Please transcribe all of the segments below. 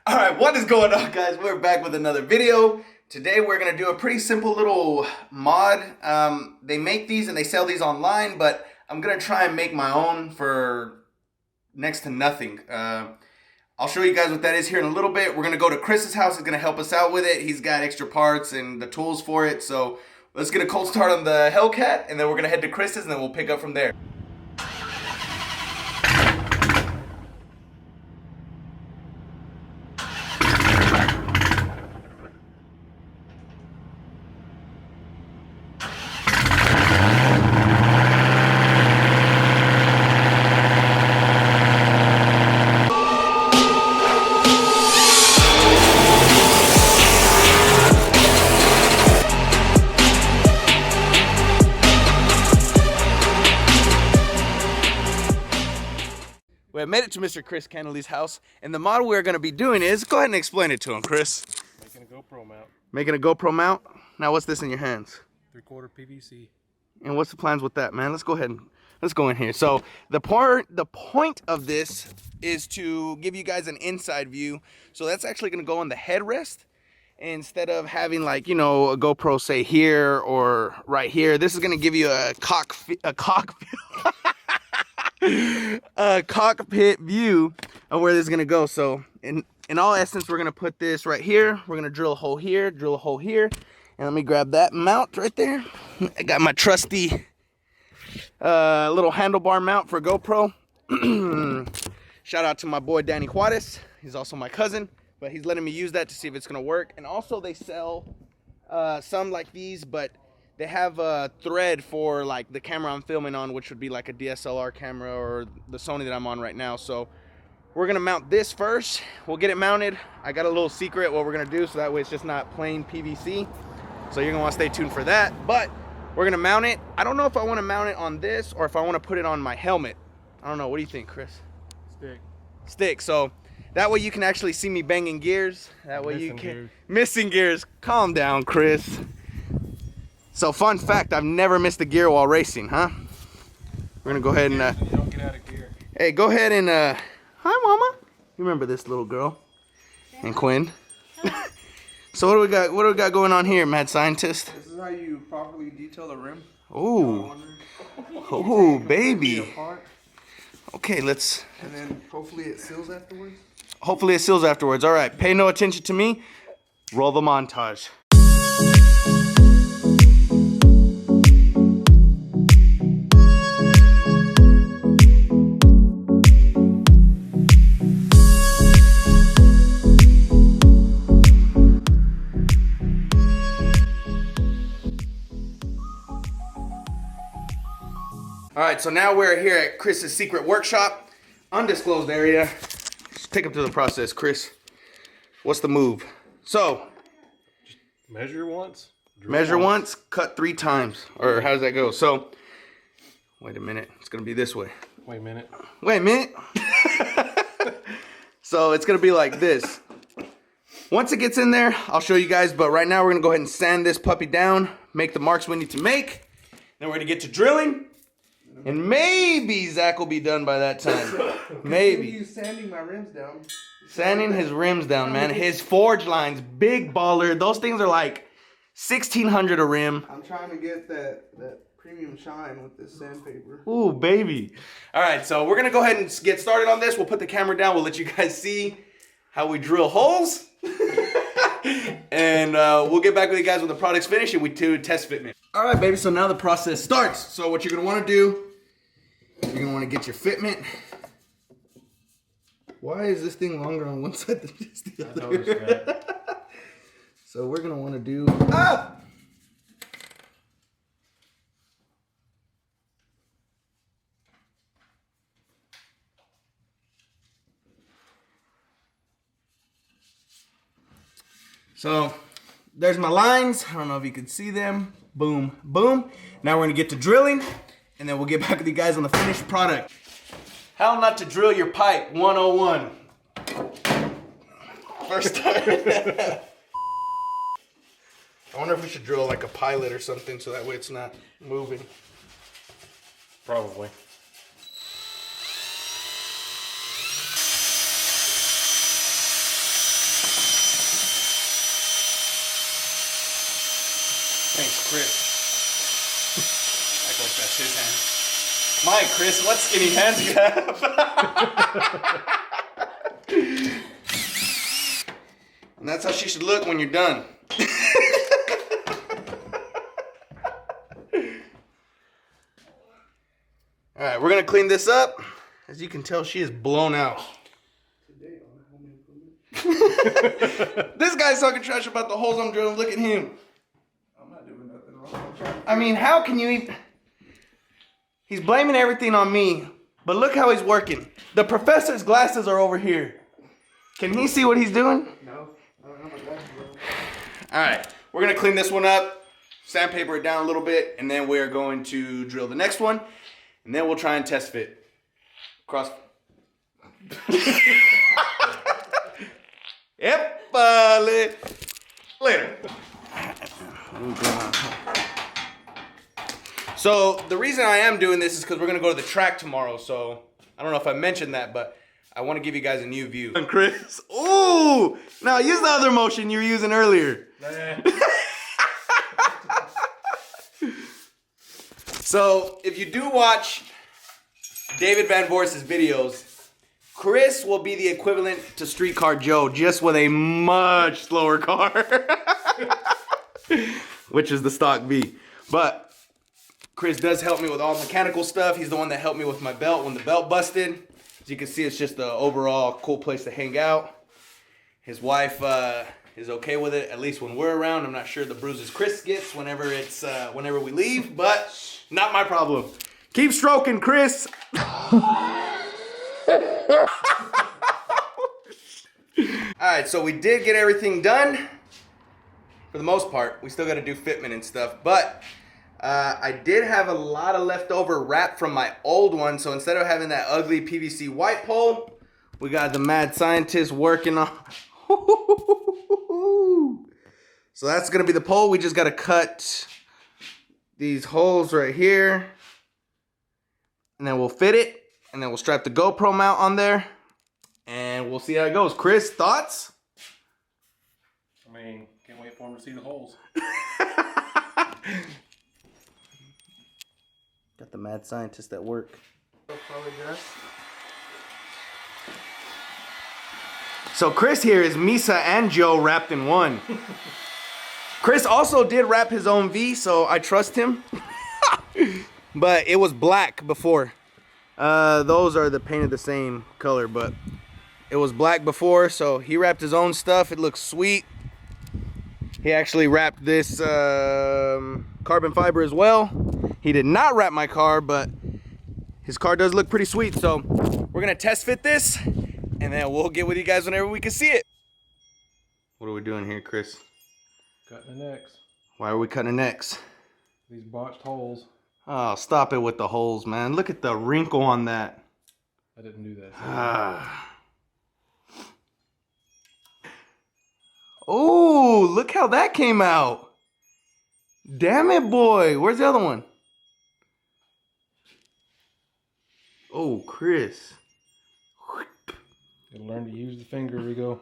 Alright, what is going on, guys? We're back with another video. Today we're going to do a pretty simple little mod. They make these and they sell these online, but I'm going to try and make my own for next to nothing. I'll show you guys what that is here in a little bit. We're going to go to Chris's house. He's going to help us out with it. He's got extra parts and the tools for it. So let's get a cold start on the Hellcat, and then we're going to head to Chris's, and then we'll pick up from there. We have made it to Mr. Chris Kennelly's house, and the model we're going to be doing is, go ahead and explain it to him, Chris. Making a GoPro mount. Making a GoPro mount? Now what's this in your hands? 3/4 PVC. And what's the plans with that, man? Let's go ahead and let's go in here. So the point of this is to give you guys an inside view. So that's actually going to go on the headrest. Instead of having, like, you know, a GoPro say here or right here, this is going to give you a cockpit view of where this is going to go. So in all essence, we're going to put this right here. We're going to drill a hole here, and let me grab that mount right there. I got my trusty little handlebar mount for GoPro. Shout out to my boy Danny Juarez. He's also my cousin, but he's letting me use that to see if it's going to work. And also they sell some like these, but they have a thread for like the camera I'm filming on, which would be like a DSLR camera or the Sony that I'm on right now. So we're gonna mount this first. We'll get it mounted. I got a little secret what we're gonna do, so that way it's just not plain PVC. So you're gonna wanna stay tuned for that. But we're gonna mount it. I don't know if I wanna mount it on this or if I wanna put it on my helmet. I don't know, what do you think, Chris? Stick, so that way you can actually see me banging gears. That way you can, missing gears. Calm down, Chris. So fun fact, I've never missed a gear while racing, huh? We're gonna go ahead and you don't get out of gear. hey, go ahead and hi mama. You remember this little girl? And Quinn. So what do we got going on here, mad scientist? This is how you properly detail the rim. Oh. Oh, baby. Okay, let's And then hopefully it seals afterwards. hopefully it seals afterwards. All right, pay no attention to me. Roll the montage. All right, so now we're here at Chris's secret workshop, undisclosed area. Let's take him through the process, Chris. What's the move? So, Measure once. measure once, cut 3 times. Or how does that go? So, wait a minute. It's going to be this way. Wait a minute. Wait a minute. So, it's going to be like this. Once it gets in there, I'll show you guys. But right now, we're going to go ahead and sand this puppy down, make the marks we need to make. Then we're going to get to drilling. And maybe Zach will be done by that time. Maybe. You sanding my rims down. Sanding his rims down, man. His forge lines, big baller. Those things are like $1,600 a rim. I'm trying to get that premium shine with this sandpaper. Ooh, baby. All right, so we're going to go ahead and get started on this. We'll put the camera down. We'll let you guys see how we drill holes. And we'll get back with you guys when the product's finished and we do test fitment. All right, baby, so now the process starts. So what you're going to want to do, you're going to want to get your fitment. Why is this thing longer on one side than just the other? I noticed that. So we're going to want to do... So there's my lines. I don't know if you can see them. Boom, boom. Now we're gonna get to drilling, and then we'll get back with you guys on the finished product. How not to drill your pipe 101. First time. I wonder if we should drill like a pilot or something so that way it's not moving. Probably. Thanks, Chris. Act like that's his hand. My Chris, what skinny hands you have? And that's how she should look when you're done. All right, we're gonna clean this up. As you can tell, she is blown out. This guy's talking trash about the holes I'm drilling. Look at him. I'm not doing nothing wrong. I mean, how can you even... He's blaming everything on me, but look how he's working. The professor's glasses are over here. Can he see what he's doing? No. I don't know my glasses, bro. All right, we're gonna clean this one up, sandpaper it down a little bit, and then we're going to drill the next one, and then we'll try and test fit. Cross. Yep, later. So the reason I am doing this is because we're gonna go to the track tomorrow. So I don't know if I mentioned that, but I want to give you guys a new view. And Chris, ooh, now use the other motion you were using earlier. So if you do watch David Van Voorst's videos, Chris will be the equivalent to Streetcar Joe, just with a much slower car, which is the stock V. But Chris does help me with all mechanical stuff. He's the one that helped me with my belt when the belt busted. As you can see, it's just an overall cool place to hang out. His wife is okay with it, at least when we're around. I'm not sure the bruises Chris gets whenever we leave, but not my problem. Keep stroking, Chris. Alright, so we did get everything done. For the most part. We still got to do fitment and stuff. But I did have a lot of leftover wrap from my old one. So instead of having that ugly PVC white pole, we got the mad scientist working on... So that's going to be the pole. We just got to cut these holes right here. And then we'll fit it. And then we'll strap the GoPro mount on there. And we'll see how it goes. Chris, thoughts? I mean, can't wait for him to see the holes. Got the mad scientist at work. So Chris here is Misa and Joe wrapped in one. Chris also did wrap his own V, so I trust him. But it was black before. Those are painted the same color, but it was black before, so he wrapped his own stuff. It looks sweet. He actually wrapped this carbon fiber as well. He did not wrap my car, but his car does look pretty sweet. So we're gonna test fit this, and then we'll get with you guys whenever we can see it. What are we doing here, Chris? Cutting the necks. Why are we cutting necks? These botched holes. Oh, stop it with the holes, man. Look at the wrinkle on that. I didn't do that. Oh, look how that came out. Damn it, boy. Where's the other one? Oh, Chris. Gotta learn to use the finger, Rigo.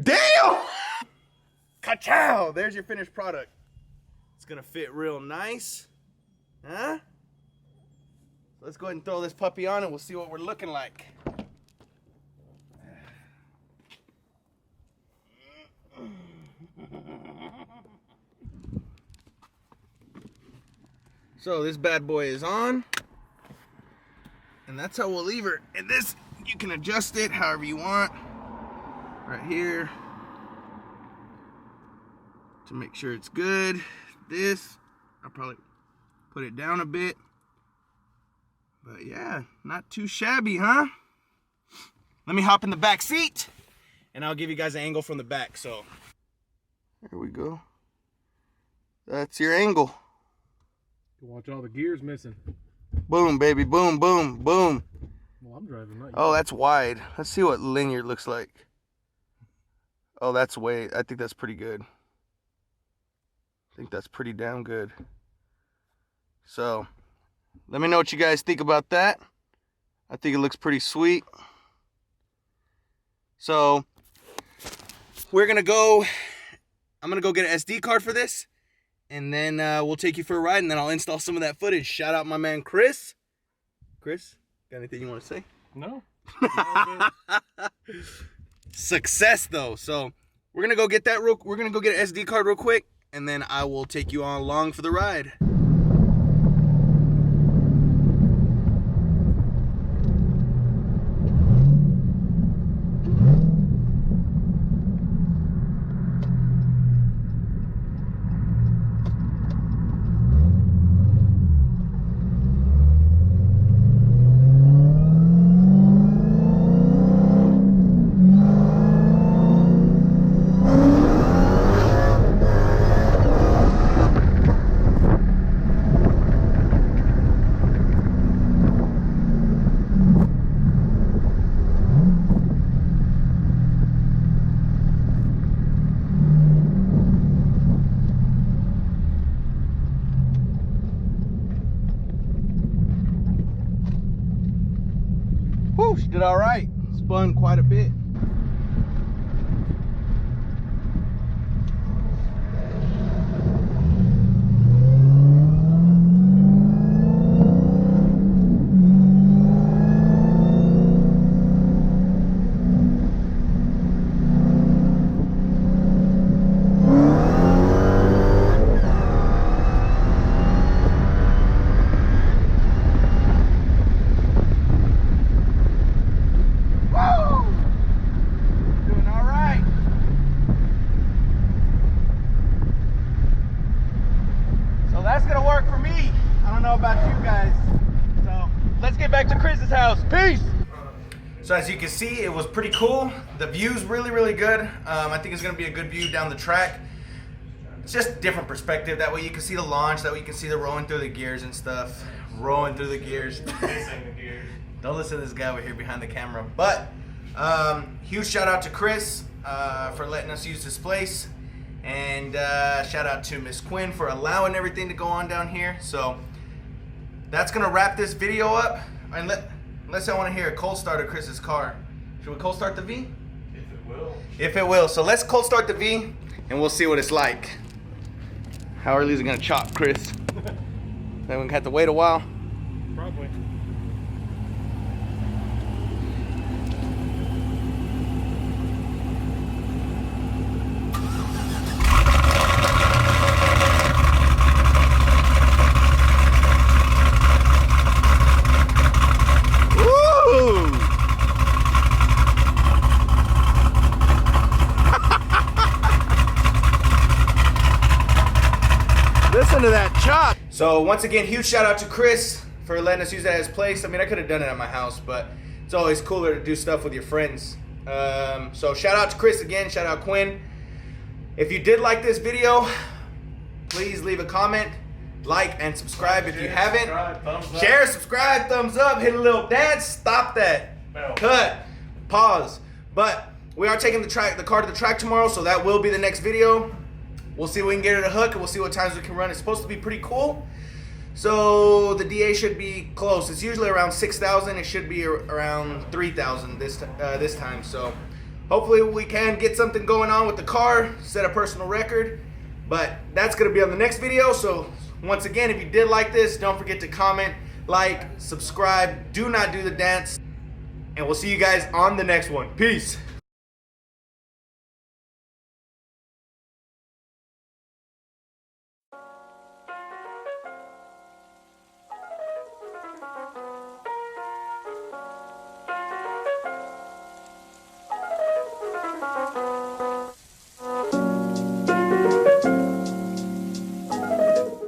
Damn! Ka-chow! There's your finished product. It's gonna fit real nice. Huh? Let's go ahead and throw this puppy on and we'll see what we're looking like. So this bad boy is on. And that's how we'll leave her. And this, you can adjust it however you want. Right here. To make sure it's good. This, I'll probably put it down a bit. But yeah, not too shabby, huh? Let me hop in the back seat and I'll give you guys an angle from the back. So there we go. That's your angle. Watch all the gears missing. Boom, baby, boom, boom, boom. Well, I'm driving, not you. Oh, that's wide. Let's see what linear looks like. Oh, that's way, I think that's pretty good. I think that's pretty damn good. So, let me know what you guys think about that. I think it looks pretty sweet. So we're gonna go. I'm gonna go get an SD card for this, and then we'll take you for a ride, and then I'll install some of that footage. Shout out my man Chris. Chris, got anything you want to say? No. Success though. So we're gonna go get that we're gonna go get an SD card real quick, and then I will take you on along for the ride. Whew, she did all right. Spun quite a bit. About you guys. So let's get back to Chris's house. Peace. So as you can see, it was pretty cool. The view's really good. I think it's gonna be a good view down the track. It's just a different perspective. That way you can see the launch. That way you can see the rolling through the gears and stuff. Rolling through the gears. Don't listen to this guy over here behind the camera. But huge shout out to Chris for letting us use this place. And shout out to Miss Quinn for allowing everything to go on down here. So that's gonna wrap this video up. And unless I want to hear a cold start of Chris's car. Should we cold start the V? If it will. If it will. So let's cold start the V and we'll see what it's like. How early is it gonna chop, Chris? Then we have to wait a while. Probably. Listen to that chop. So once again, huge shout out to Chris for letting us use that as his place. I mean, I could have done it at my house, but it's always cooler to do stuff with your friends. So shout out to Chris again, shout out Quinn. If you did like this video, please leave a comment, like, and subscribe if you haven't. Share, subscribe, thumbs up, hit a little dance, stop that. Bell. Cut, pause. But we are taking the car to the track tomorrow, so that will be the next video. We'll see if we can get it a hook, and we'll see what times we can run. It's supposed to be pretty cool. So the DA should be close. It's usually around 6,000. It should be around 3,000 this time. So hopefully we can get something going on with the car, set a personal record. But that's going to be on the next video. So once again, if you did like this, don't forget to comment, like, subscribe. Do not do the dance. And we'll see you guys on the next one. Peace.